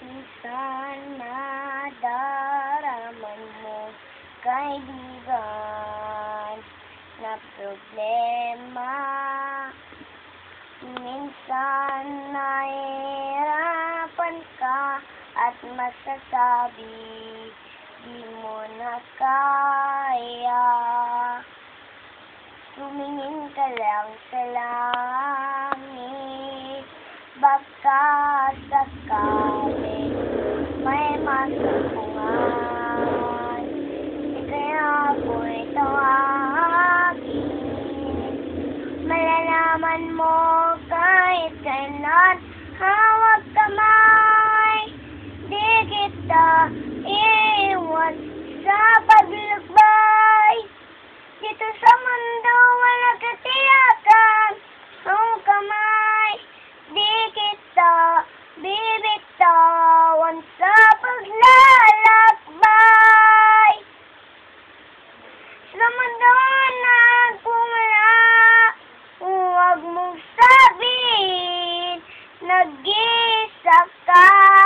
Minsan nadaraman mo, kaibigan, na problema. Minsan nahihirapan ka at masasabi di mo na kaya. Tumingin ka lang sa langit, baka sakaling may masumpungan. Kaya ako'y tawagin, malalaman mo kahit kailan hawag kamay. Di kita iiwan sa paglakbay. Dito sa mundo wala katiyakan ang kamay. Di kita bibitawan sa paglalakbay. Sa mundo nagpumula, huwag mong sabihin nag-isa ka.